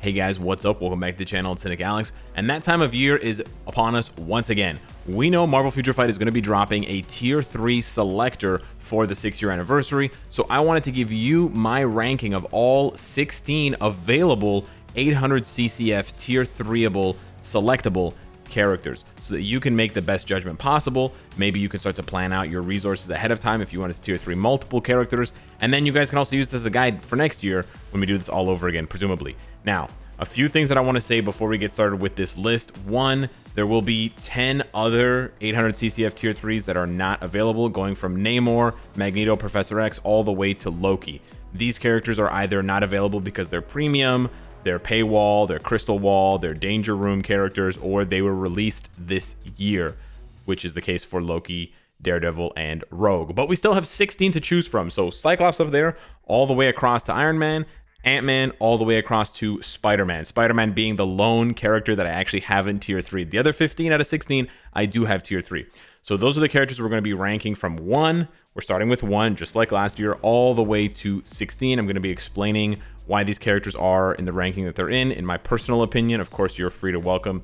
Hey guys, what's up? Welcome back to the channel. It's Cynicalex, and that time of year is upon us once again. We know Marvel Future Fight is going to be dropping a Tier 3 Selector for the 6-year anniversary, so I wanted to give you my ranking of all 16 available 800 CCF Tier 3able selectable characters so that you can make the best judgment possible. Maybe you can start to plan out your resources ahead of time if you want to Tier 3 multiple characters, and then you guys can also use this as a guide for next year when we do this all over again, presumably. Now, a few things that I want to say before we get started with this list. One, there will be 10 other 800 CCF Tier 3s that are not available, going from Namor, Magneto, Professor X, all the way to Loki. These characters are either not available because they're premium, they're paywall, they're crystal wall, they're danger room characters, or they were released this year, which is the case for Loki, Daredevil, and Rogue. But we still have 16 to choose from. So Cyclops up there, all the way across to Iron Man, Ant-Man, all the way across to Spider-Man. Spider-Man being the lone character that I actually have in Tier 3. The other 15 out of 16, I do have Tier 3. So those are the characters we're going to be ranking from 1. We're starting with 1, just like last year, all the way to 16. I'm going to be explaining why these characters are in the ranking that they're in my personal opinion. Of course, you're free and welcome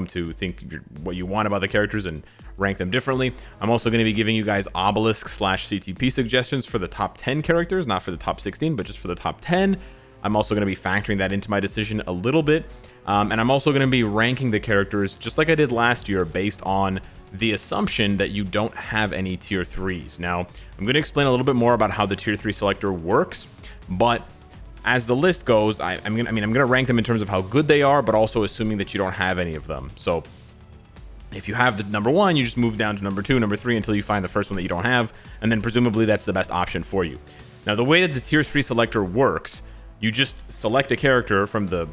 to think what you want about the characters and rank them differently. I'm also going to be giving you guys obelisk/CTP suggestions for the top 10 characters, not for the top 16, but just for the top 10. I'm also going to be factoring that into my decision a little bit. And I'm also going to be ranking the characters just like I did last year based on the assumption that you don't have any Tier 3s. Now, I'm going to explain a little bit more about how the Tier 3 selector works, but as the list goes, I'm gonna rank them in terms of how good they are, but also assuming that you don't have any of them. So if you have the number 1, you just move down to number 2, number 3 until you find the first one that you don't have, and then presumably that's the best option for you. Now, the way that the Tier 3 selector works, you just select a character from the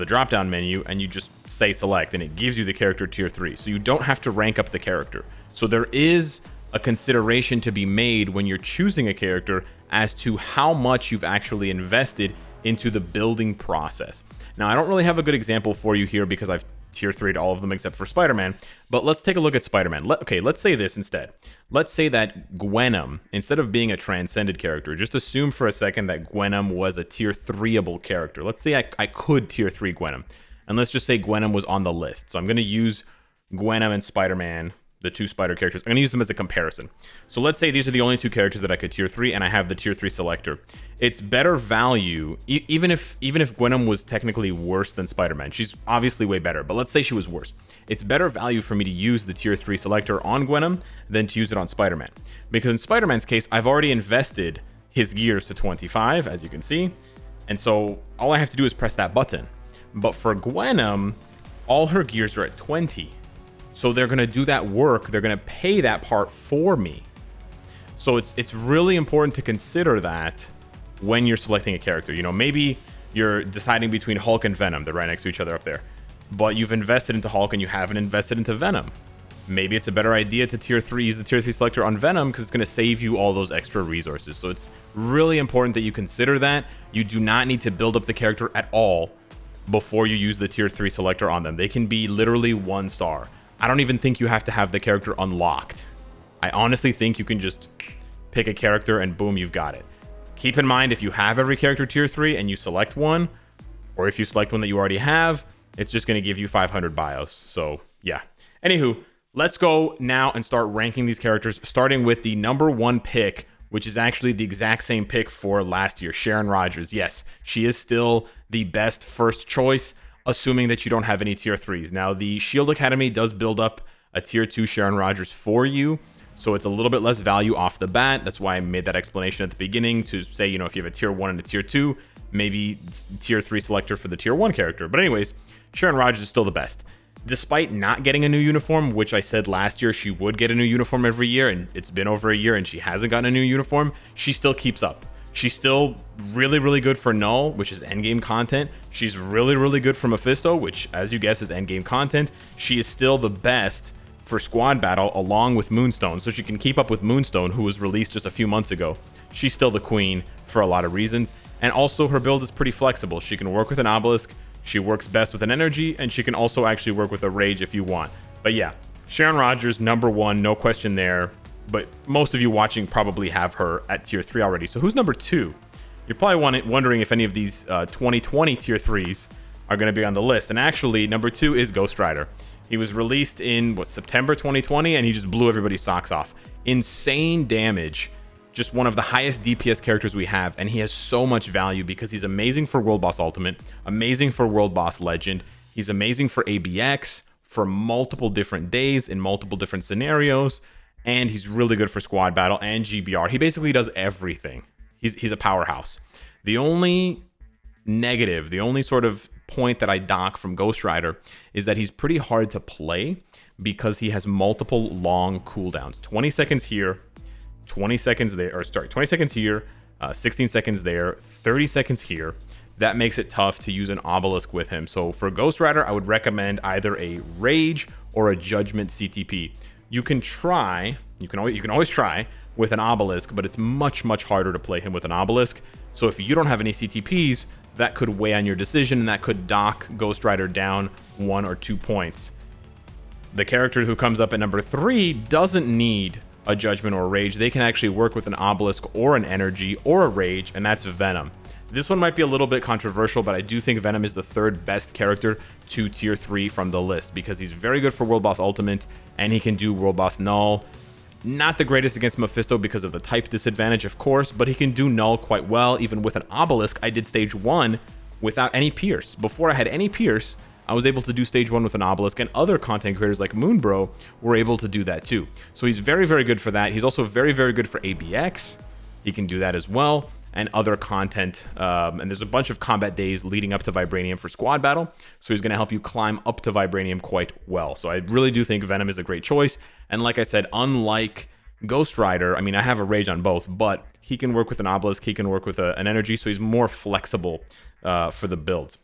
drop-down menu, and you just say select, and it gives you the character Tier 3. So you don't have to rank up the character. So there is a consideration to be made when you're choosing a character as to how much you've actually invested into the building process. Now, I don't really have a good example for you here because I've Tier 3'd all of them except for Spider-Man, but let's take a look at Spider-Man. Let's say this instead. Let's say that Venom, instead of being a transcended character, just assume for a second that Venom was a Tier 3able character. Let's say I could Tier 3 Venom, and let's just say Venom was on the list. So I'm going to use Venom and Spider-Man, the 2 Spider characters. I'm going to use them as a comparison. So let's say these are the only 2 characters that I could Tier 3, and I have the Tier 3 selector. It's better value, even if Venom was technically worse than Spider-Man. She's obviously way better, but let's say she was worse. It's better value for me to use the Tier 3 selector on Venom than to use it on Spider-Man. Because in Spider-Man's case, I've already invested his gears to 25, as you can see, and so all I have to do is press that button. But for Venom, all her gears are at 20. So they're going to do that work. They're going to pay that part for me. So it's really important to consider that when you're selecting a character. You know, maybe you're deciding between Hulk and Venom. They're right next to each other up there. But you've invested into Hulk and you haven't invested into Venom. Maybe it's a better idea to use the Tier 3 selector on Venom because it's going to save you all those extra resources. So it's really important that you consider that. You do not need to build up the character at all before you use the Tier 3 selector on them. They can be literally 1 star. I don't even think you have to have the character unlocked. I honestly think you can just pick a character and boom, you've got it. Keep in mind, if you have every character Tier 3 and you select one, or if you select one that you already have, it's just going to give you 500 bios. So yeah. Anywho, let's go now and start ranking these characters, starting with the number 1 pick, which is actually the exact same pick for last year, Sharon Rogers. Yes, she is still the best first choice, assuming that you don't have any Tier 3s. Now, the Shield Academy does build up a Tier 2 Sharon Rogers for you, so it's a little bit less value off the bat. That's why I made that explanation at the beginning to say, you know, if you have a Tier 1 and a Tier 2, maybe Tier 3 selector for the Tier 1 character. But anyways, Sharon Rogers is still the best. Despite not getting a new uniform, which I said last year she would get a new uniform every year, and it's been over a year and she hasn't gotten a new uniform, she still keeps up. She's still really, really good for Null, which is endgame content. She's really, really good for Mephisto, which, as you guess, is endgame content. She is still the best for Squad Battle, along with Moonstone, so she can keep up with Moonstone, who was released just a few months ago. She's still the queen for a lot of reasons, and also her build is pretty flexible. She can work with an Obelisk, she works best with an Energy, and she can also actually work with a Rage if you want. But yeah, Sharon Rogers, number 1, no question there. But most of you watching probably have her at Tier 3 already. So who's number 2? You're probably wondering if any of these 2020 tier 3s are going to be on the list. And actually, number 2 is Ghost Rider. He was released in, September 2020, and he just blew everybody's socks off. Insane damage. Just one of the highest DPS characters we have, and he has so much value because he's amazing for World Boss Ultimate, amazing for World Boss Legend, he's amazing for ABX, for multiple different days in multiple different scenarios, and he's really good for squad battle and GBR. He basically does everything. He's a powerhouse. The only negative, the only sort of point that I dock from Ghost Rider is that he's pretty hard to play because he has multiple long cooldowns. 20 seconds here, 20 seconds there, 20 seconds here, 16 seconds there, 30 seconds here. That makes it tough to use an obelisk with him. So for Ghost Rider, I would recommend either a Rage or a Judgment CTP. You can always try with an obelisk, but it's much harder to play him with an obelisk. So if you don't have any CTPs, that could weigh on your decision, and that could dock Ghost Rider down 1 or 2 points. The character who comes up at number 3 doesn't need a Judgment or a Rage. They can actually work with an obelisk or an energy or a Rage, and that's Venom. This one might be a little bit controversial, but I do think Venom is the 3rd best character to tier 3 from the list because he's very good for World Boss Ultimate and he can do World Boss Null. Not the greatest against Mephisto because of the type disadvantage, of course, but he can do Null quite well. Even with an obelisk, I did stage 1 without any pierce. Before I had any pierce, I was able to do stage 1 with an obelisk, and other content creators like Moonbro were able to do that too. So he's very good for that. He's also very good for ABX. He can do that as well, and other content. And there's a bunch of combat days leading up to Vibranium for squad battle, so he's going to help you climb up to Vibranium quite well. So I really do think Venom is a great choice. And like I said, unlike Ghost Rider, I mean, I have a Rage on both, but he can work with an obelisk, he can work with an energy, so he's more flexible for the builds.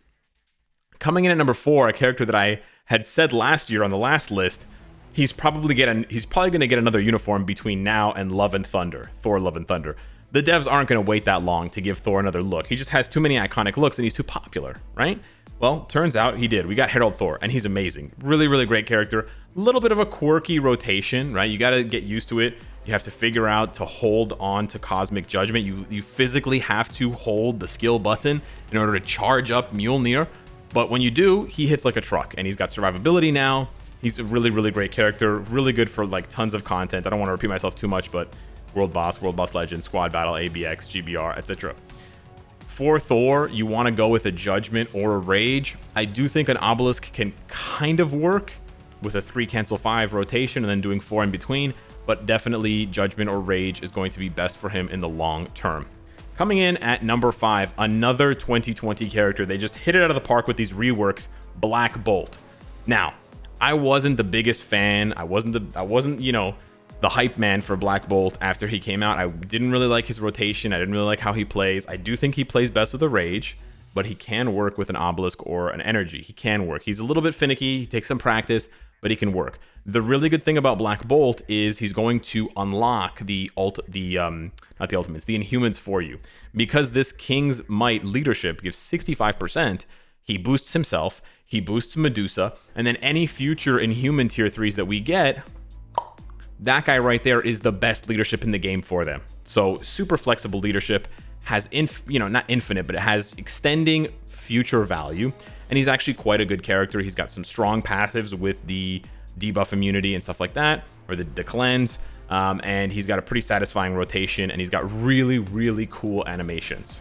Coming in at number 4, a character that I had said last year on the last list, he's probably going to get another uniform between now and Love and Thunder, Thor Love and Thunder. The devs aren't going to wait that long to give Thor another look. He just has too many iconic looks and he's too popular, right? Well, turns out he did. We got Herald Thor, and he's amazing. Really great character. A little bit of a quirky rotation, right? You got to get used to it. You have to figure out to hold on to Cosmic Judgment. You physically have to hold the skill button in order to charge up Mjolnir. But when you do, he hits like a truck, and he's got survivability now. He's a really great character. Really good for like tons of content. I don't want to repeat myself too much, but World Boss Legend, Squad Battle, ABX, GBR, etc. For Thor, you want to go with a Judgment or a Rage. I do think an Obelisk can kind of work with a 3 cancel 5 rotation and then doing 4 in between, but definitely Judgment or Rage is going to be best for him in the long term. Coming in at number 5, another 2020 character. They just hit it out of the park with these reworks, Black Bolt. Now, I wasn't the biggest fan. I wasn't, you know, the hype man for Black Bolt after he came out. I didn't really like his rotation. I didn't really like how he plays. I do think he plays best with a Rage, but he can work with an Obelisk or an Energy. He can work. He's a little bit finicky. He takes some practice, but he can work. The really good thing about Black Bolt is he's going to unlock the Inhumans for you. Because this King's Might leadership gives 65%, he boosts himself, he boosts Medusa, and then any future Inhuman tier 3s that we get, that guy right there is the best leadership in the game for them. So super flexible leadership, has not infinite, but it has extending future value, and he's actually quite a good character. He's got some strong passives with the debuff immunity and stuff like that, or the cleanse, and he's got a pretty satisfying rotation, and he's got really cool animations.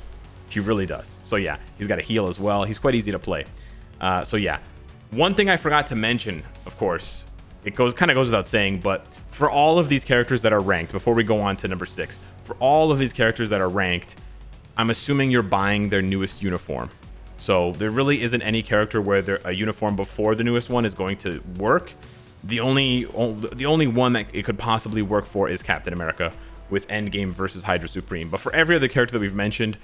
He really does. So yeah, he's got a heal as well. He's quite easy to play. So yeah, one thing I forgot to mention, of course, it kind of goes without saying, but for all of these characters that are ranked, before we go on to number 6, for all of these characters that are ranked, I'm assuming you're buying their newest uniform. So there really isn't any character where a uniform before the newest one is going to work. The only one that it could possibly work for is Captain America with Endgame versus Hydra Supreme. But for every other character that we've mentioned,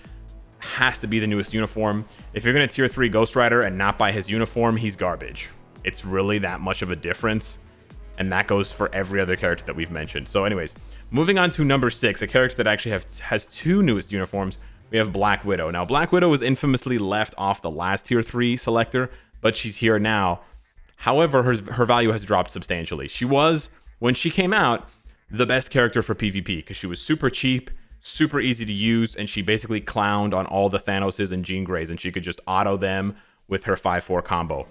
has to be the newest uniform. If you're going to tier 3 Ghost Rider and not buy his uniform, he's garbage. It's really that much of a difference. And that goes for every other character that we've mentioned. So anyways, moving on to number 6, a character that actually has 2 newest uniforms. We have Black Widow. Now, Black Widow was infamously left off the last tier 3 selector, but she's here now. However, her value has dropped substantially. She was, when she came out, the best character for PvP because she was super cheap. super easy to use, and she basically clowned on all the Thanoses and Jean Greys, and she could just auto them with her 5-4 combo.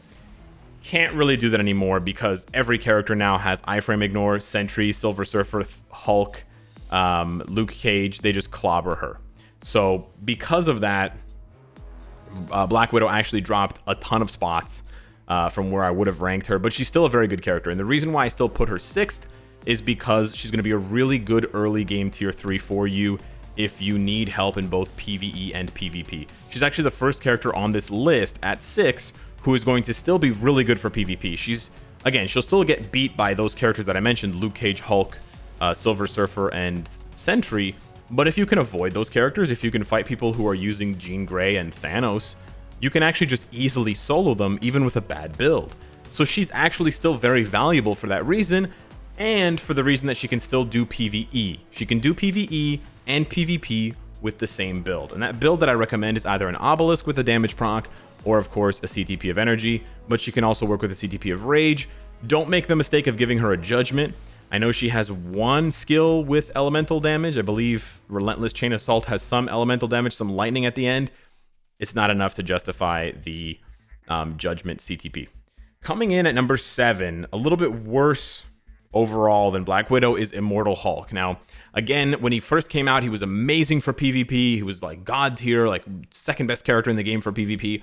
Can't really do that anymore because every character now has iframe ignore, Sentry, Silver Surfer, Hulk, Luke Cage. They just clobber her. So because of that, Black Widow actually dropped a ton of spots from where I would have ranked her, but she's still a very good character. And the reason why I still put her 6th is because she's going to be a really good early game tier 3 for you if you need help in both PvE and PvP. She's actually the first character on this list at 6 who is going to still be really good for PvP. She'll still get beat by those characters that I mentioned, Luke Cage, Hulk, Silver Surfer, and Sentry. But if you can avoid those characters, if you can fight people who are using Jean Grey and Thanos, you can actually just easily solo them even with a bad build. So she's actually still very valuable for that reason, and for the reason that she can still do PvE. She can do PvE and PvP with the same build. And that build that I recommend is either an Obelisk with a damage proc, or of course a CTP of Energy, but she can also work with a CTP of Rage. Don't make the mistake of giving her a Judgment. I know she has one skill with elemental damage. I believe Relentless Chain Assault has some elemental damage, some lightning at the end. It's not enough to justify the Judgment CTP. Coming in at number 7, a little bit worse overall than Black Widow, is Immortal Hulk. Now, again, when he first came out, he was amazing for PvP. He was like god tier, like second best character in the game for PvP.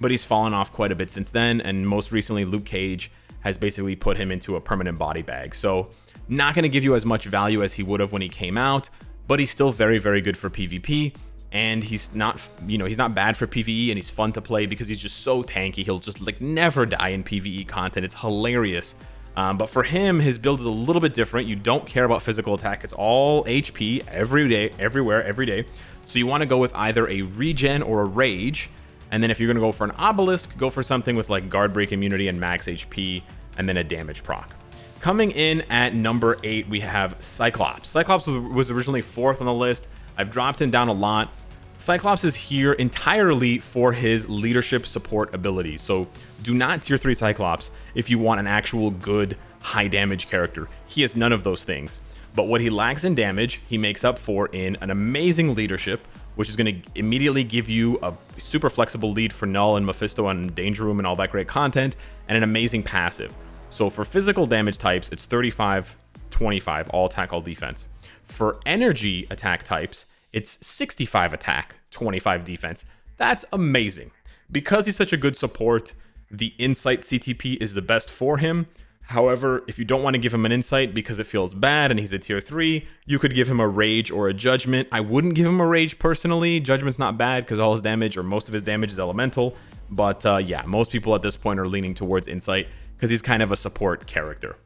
But he's fallen off quite a bit since then, and most recently Luke Cage has basically put him into a permanent body bag. So not going to give you as much value as he would have when he came out, but he's still very, very good for PvP, and he's not, he's not bad for PvE, and he's fun to play because he's just so tanky. He'll just like never die in PvE content. It's hilarious. But for him, his build is a little bit different. You don't care about physical attack. It's all HP every day, everywhere, every day. So you want to go with either a regen or a rage. And then if you're going to go for an Obelisk, go for something with like guard break immunity and max HP, and then a damage proc. Coming in at number 8, we have Cyclops. Cyclops was originally 4th on the list. I've dropped him down a lot. Cyclops is here entirely for his leadership support abilities. So do not tier 3 Cyclops if you want an actual good high damage character. He has none of those things. But what he lacks in damage, he makes up for in an amazing leadership, which is going to immediately give you a super flexible lead for Null and Mephisto and Danger Room and all that great content, and an amazing passive. So for physical damage types, it's 35-25, all attack, all defense. For energy attack types, it's 65 attack, 25 defense. That's amazing. Because he's such a good support, the Insight CTP is the best for him. However, if you don't want to give him an Insight because it feels bad and he's a tier 3, you could give him a Rage or a Judgment. I wouldn't give him a Rage personally. Judgment's not bad because all his damage, or most of his damage, is elemental. But yeah, most people at this point are leaning towards Insight because he's kind of a support character.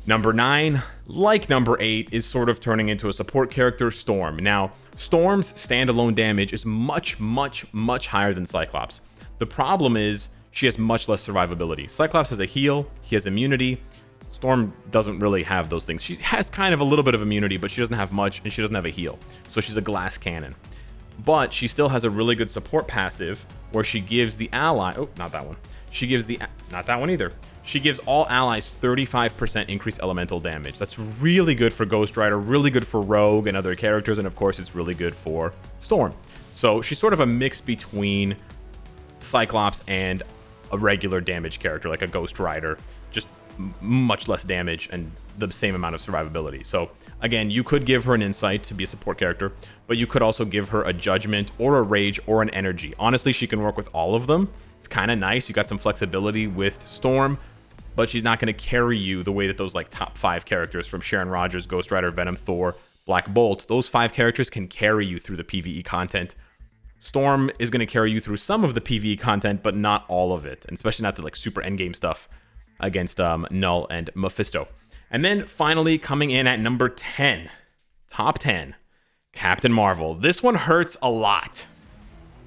Number 9, like number 8, is sort of turning into a support character, Storm. Now, Storm's standalone damage is much, much, much higher than Cyclops. The problem is she has much less survivability. Cyclops has a heal, he has immunity. Storm doesn't really have those things. She has kind of a little bit of immunity, but she doesn't have much, and she doesn't have a heal. So she's a glass cannon. But she still has a really good support passive where she gives the ally... Oh, not that one. Not that one either. She gives all allies 35% increased elemental damage. That's really good for Ghost Rider, really good for Rogue and other characters, and of course it's really good for Storm. So she's sort of a mix between Cyclops and a regular damage character like a Ghost Rider, just much less damage and the same amount of survivability. So again, you could give her an Insight to be a support character, but you could also give her a Judgment or a Rage or an Energy. Honestly, she can work with all of them. It's kind of nice. You got some flexibility with Storm, but she's not going to carry you the way that those like top 5 characters from Sharon Rogers, Ghost Rider, Venom, Thor, Black Bolt, those 5 characters can carry you through the PvE content. Storm is going to carry you through some of the PvE content, but not all of it, and especially not the like super endgame stuff against Null and Mephisto. And then finally coming in at number 10, top 10, Captain Marvel. This one hurts a lot.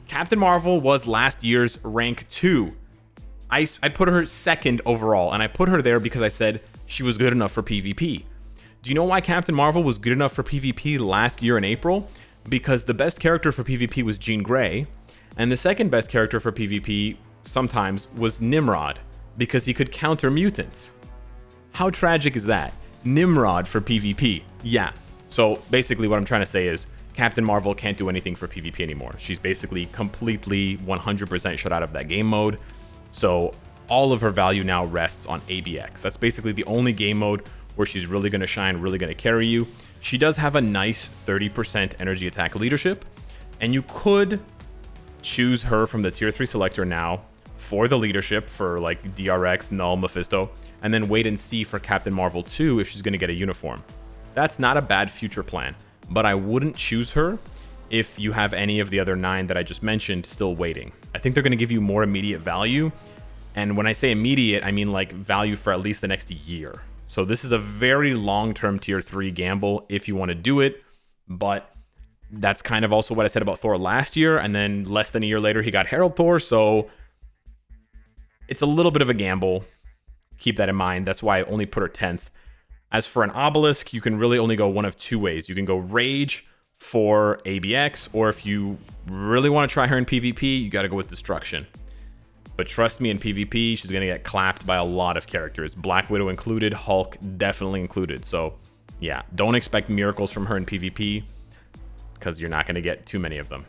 Captain Marvel was last year's rank 2. I put her 2nd overall, and I put her there because I said she was good enough for PvP. Do you know why Captain Marvel was good enough for PvP last year in April? Because the best character for PvP was Jean Grey, and the second best character for PvP sometimes was Nimrod, because he could counter mutants. How tragic is that? Nimrod for PvP. Yeah. So basically what I'm trying to say is Captain Marvel can't do anything for PvP anymore. She's basically completely 100% shut out of that game mode. So all of her value now rests on ABX. That's basically the only game mode where she's really going to shine, really going to carry you. She does have a nice 30% energy attack leadership, and you could choose her from the tier 3 selector now for the leadership for like DRX, Null, Mephisto, and then wait and see for Captain Marvel 2 if she's going to get a uniform. That's not a bad future plan, but I wouldn't choose her if you have any of the other 9 that I just mentioned still waiting. I think they're going to give you more immediate value, and when I say immediate, I mean like value for at least the next year. So this is a very long-term tier 3 gamble if you want to do it, but that's kind of also what I said about Thor last year, and then less than a year later he got Herald Thor, so it's a little bit of a gamble. Keep that in mind. That's why I only put her 10th. As for an obelisk, you can really only go one of 2 ways. You can go Rage for ABX, or if you really want to try her in PvP, you got to go with Destruction. But trust me, in PvP, she's going to get clapped by a lot of characters. Black Widow included, Hulk definitely included. So yeah, don't expect miracles from her in PvP because you're not going to get too many of them.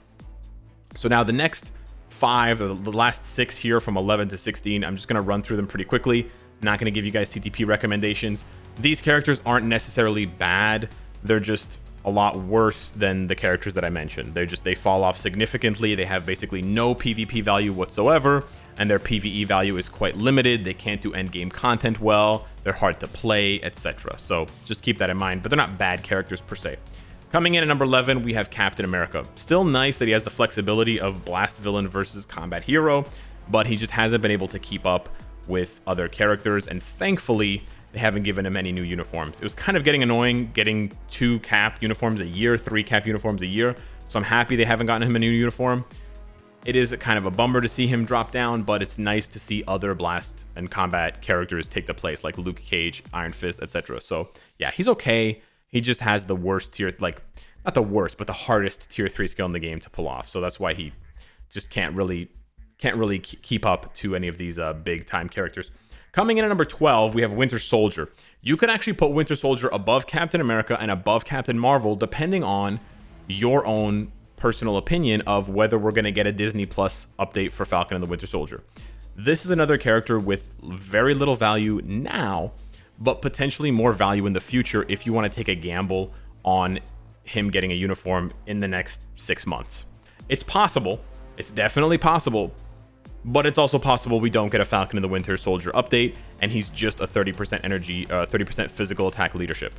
So now the next 5, or the last 6 here from 11 to 16, I'm just going to run through them pretty quickly. Not going to give you guys CTP recommendations. These characters aren't necessarily bad. They're just a lot worse than the characters that I mentioned. They fall off significantly. They have basically no PvP value whatsoever, and their PvE value is quite limited. They can't do endgame content well. They're hard to play, etc. So just keep that in mind, but they're not bad characters per se. Coming in at number 11, we have Captain America. Still nice that he has the flexibility of Blast Villain versus Combat Hero, but he just hasn't been able to keep up with other characters, and thankfully, they haven't given him any new uniforms. It was kind of getting annoying getting 2 Cap uniforms a year, 3 Cap uniforms a year, so I'm happy they haven't gotten him a new uniform. It is kind of a bummer to see him drop down, but it's nice to see other Blast and Combat characters take the place, like Luke Cage, Iron Fist, etc. So yeah, he's okay. He just has the worst tier, like, not the worst, but the hardest tier 3 skill in the game to pull off. So that's why he just can't really keep up to any of these big time characters. Coming in at number 12, we have Winter Soldier. You could actually put Winter Soldier above Captain America and above Captain Marvel, depending on your own personal opinion of whether we're going to get a Disney Plus update for Falcon and the Winter Soldier. This is another character with very little value now, but potentially more value in the future if you want to take a gamble on him getting a uniform in the next 6 months. It's possible. It's definitely possible. But it's also possible we don't get a Falcon and the Winter Soldier update, and he's just a 30% energy, 30% physical attack leadership.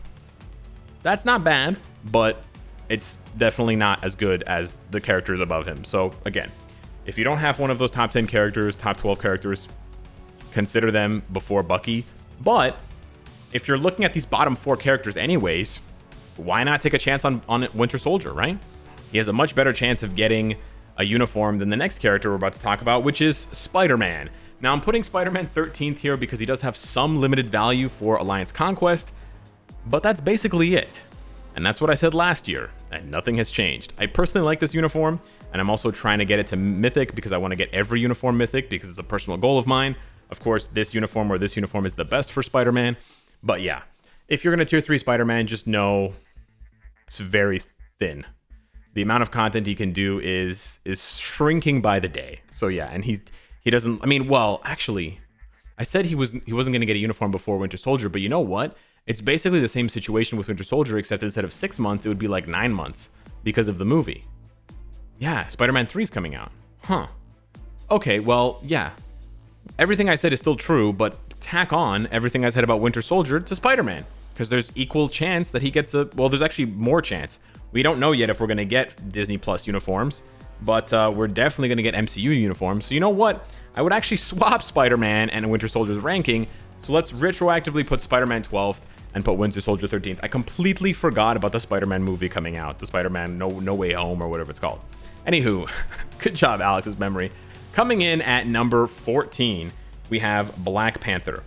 That's not bad, but it's definitely not as good as the characters above him. So again, if you don't have one of those top 10 characters, top 12 characters, consider them before Bucky. But if you're looking at these bottom 4 characters anyways, why not take a chance on Winter Soldier, right? He has a much better chance of getting a uniform than the next character we're about to talk about, which is Spider-Man. Now I'm putting Spider-Man 13th here because he does have some limited value for Alliance Conquest, but that's basically it. And that's what I said last year, and nothing has changed. I personally like this uniform, and I'm also trying to get it to Mythic because I want to get every uniform Mythic because it's a personal goal of mine. Of course, this uniform or this uniform is the best for Spider-Man, but yeah, if you're going to tier 3 Spider-Man, just know it's very thin. The amount of content he can do is shrinking by the day. So yeah, and he doesn't, I mean, well, actually, I said he wasn't going to get a uniform before Winter Soldier, but you know what? It's basically the same situation with Winter Soldier, except instead of 6 months, it would be like 9 months because of the movie. Yeah, Spider-Man 3 is coming out. Huh. Okay, well, yeah. Everything I said is still true, but tack on everything I said about Winter Soldier to Spider-Man, because there's equal chance that he gets well, there's actually more chance. We don't know yet if we're going to get Disney Plus uniforms, but we're definitely going to get MCU uniforms. So you know what? I would actually swap Spider-Man and Winter Soldier's ranking. So let's retroactively put Spider-Man 12th and put Winter Soldier 13th. I completely forgot about the Spider-Man movie coming out, the Spider-Man No Way Home or whatever it's called. Anywho, good job, Alex's memory. Coming in at number 14, we have Black Panther.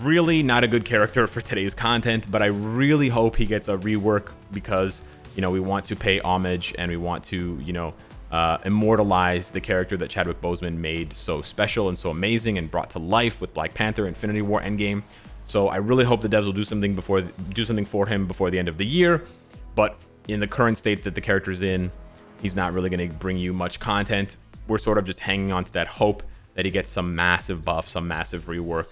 Really not a good character for today's content, but I really hope he gets a rework because, you know, we want to pay homage and we want to, you know, immortalize the character that Chadwick Boseman made so special and so amazing and brought to life with Black Panther, Infinity War, Endgame. So I really hope the devs will do something for him before the end of the year. But in the current state that the character's in, he's not really going to bring you much content. We're sort of just hanging on to that hope that he gets some massive buff, some massive rework,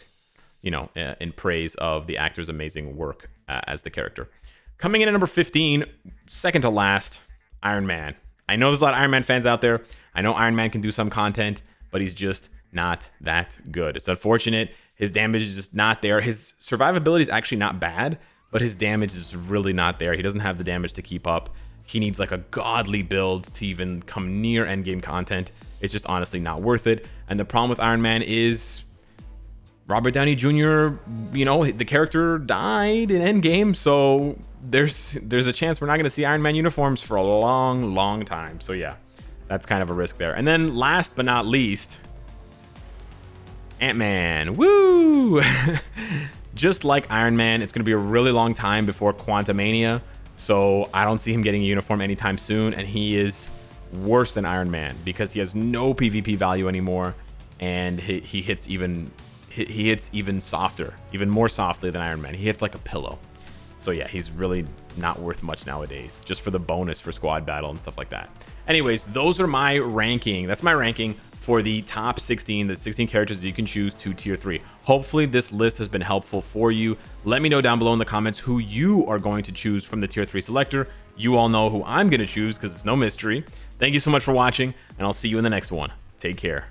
you know, in praise of the actor's amazing work as the character. Coming in at number 15, second to last, Iron Man. I know there's a lot of Iron Man fans out there. I know Iron Man can do some content, but he's just not that good. It's unfortunate. His damage is just not there. His survivability is actually not bad, but his damage is really not there. He doesn't have the damage to keep up. He needs like a godly build to even come near endgame content. It's just honestly not worth it. And the problem with Iron Man is Robert Downey Jr., you know, the character died in Endgame, so there's a chance we're not going to see Iron Man uniforms for a long, long time. So yeah, that's kind of a risk there. And then last but not least, Ant-Man. Woo! Just like Iron Man, it's going to be a really long time before Quantumania, so I don't see him getting a uniform anytime soon, and he is worse than Iron Man because he has no PvP value anymore, and he hits even softer, even more softly than Iron Man. He hits like a pillow. So yeah, he's really not worth much nowadays, just for the bonus for squad battle and stuff like that. Anyways, those are my ranking. That's my ranking for the top 16, the 16 characters that you can choose to tier 3. Hopefully this list has been helpful for you. Let me know down below in the comments who you are going to choose from the tier 3 selector. You all know who I'm going to choose because it's no mystery. Thank you so much for watching, and I'll see you in the next one. Take care.